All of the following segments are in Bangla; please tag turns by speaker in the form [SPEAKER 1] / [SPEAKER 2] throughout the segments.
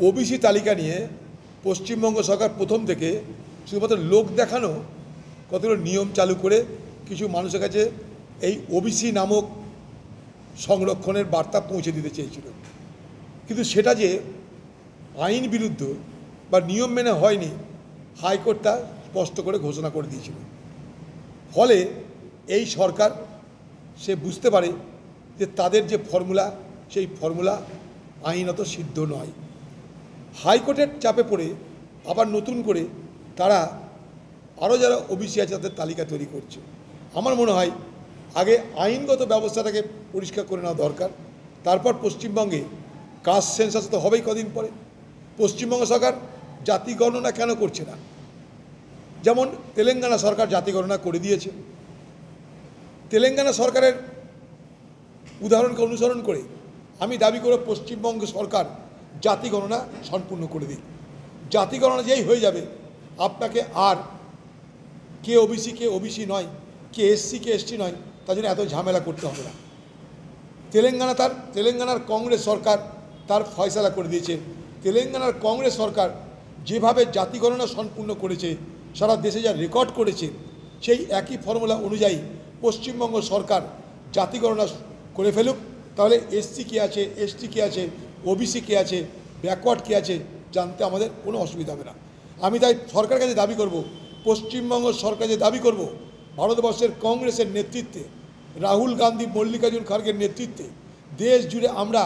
[SPEAKER 1] ওবিসি তালিকা নিয়ে পশ্চিমবঙ্গ সরকার প্রথম থেকে শুধুমাত্র লোক দেখানো কতগুলো নিয়ম চালু করে কিছু মানুষের কাছে এই ওবিসি নামক সংরক্ষণের বার্তা পৌঁছে দিতে চেয়েছিল, কিন্তু সেটা যে আইন বিরুদ্ধ বা নিয়ম মেনে হয়নি হাইকোর্ট তা স্পষ্ট করে ঘোষণা করে দিয়েছিল। ফলে এই সরকার সে বুঝতে পারে যে তাদের যে ফর্মুলা সেই ফর্মুলা আইনত সিদ্ধ নয়। হাইকোর্টের চাপে পড়ে আবার নতুন করে তারা আরও যারা ওবিসি আছে তাদের তালিকা তৈরি করছে। আমার মনে হয় আগে আইনগত ব্যবস্থাটাকে পরিষ্কার করে নেওয়া দরকার, তারপর পশ্চিমবঙ্গে কাস্ট সেন্সাস তো হবেই কদিন পরে। পশ্চিমবঙ্গ সরকার জাতি গণনা কেন করছে না? যেমন তেলেঙ্গানা সরকার জাতি গণনা করে দিয়েছে। তেলেঙ্গানা সরকারের উদাহরণকে অনুসরণ করে আমি দাবি করব পশ্চিমবঙ্গ সরকার জাতি গণনা সম্পূর্ণ করে দিক। জাতি গণনা যেই হয়ে যাবে আপনাকে আর কে ওবিসি নয়, কে এসসি নয়, তার জন্য এত ঝামেলা করতে হবে না। তেলেঙ্গানার কংগ্রেস সরকার তার ফয়সালা করে দিয়েছে। তেলেঙ্গানার কংগ্রেস সরকার যেভাবে জাতি গণনা সম্পূর্ণ করেছে, সারা দেশে যা রেকর্ড করেছে, সেই একই ফর্মুলা অনুযায়ী পশ্চিমবঙ্গ সরকার জাতি গণনা করে ফেলুক। তাহলে এসসি কে আছে, এসটি কে আছে, ওবিসি কে আছে, ব্যাকওয়ার্ড কে আছে জানতে আমাদের কোনো অসুবিধা হবে না। আমি তাই সরকারের কাছে দাবি করব, পশ্চিমবঙ্গ সরকার যে দাবি করব, ভারতবর্ষের কংগ্রেসের নেতৃত্বে, রাহুল গান্ধী, মল্লিকার্জুন খার্গের নেতৃত্বে দেশ জুড়ে আমরা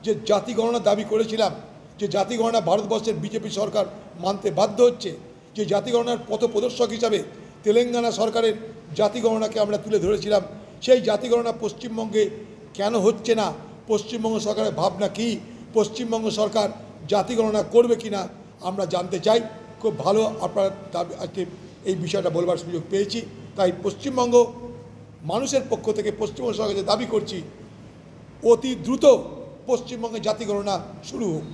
[SPEAKER 1] যে জাতি গণনা দাবি করেছিলাম, যে জাতি গণনা ভারতবর্ষের বিজেপি সরকার মানতে বাধ্য হচ্ছে, যে জাতি গণনার পথপ্রদর্শক হিসাবে তেলেঙ্গানা সরকারের জাতি গণনাকে আমরা তুলে ধরেছিলাম, সেই জাতি গণনা পশ্চিমবঙ্গে কেন হচ্ছে না? পশ্চিমবঙ্গ সরকারের ভাবনা কি? পশ্চিমবঙ্গ সরকার জাতি গণনা করবে কি না আমরা জানতে চাই। খুব ভালো আপনারা আজকে এই বিষয়টা বলবার সুযোগ পেয়েছি। তাই পশ্চিমবঙ্গ মানুষের পক্ষ থেকে পশ্চিমবঙ্গ সরকারের দাবি করছি, অতি দ্রুত পশ্চিমবঙ্গে জাতি গণনা শুরু হোক।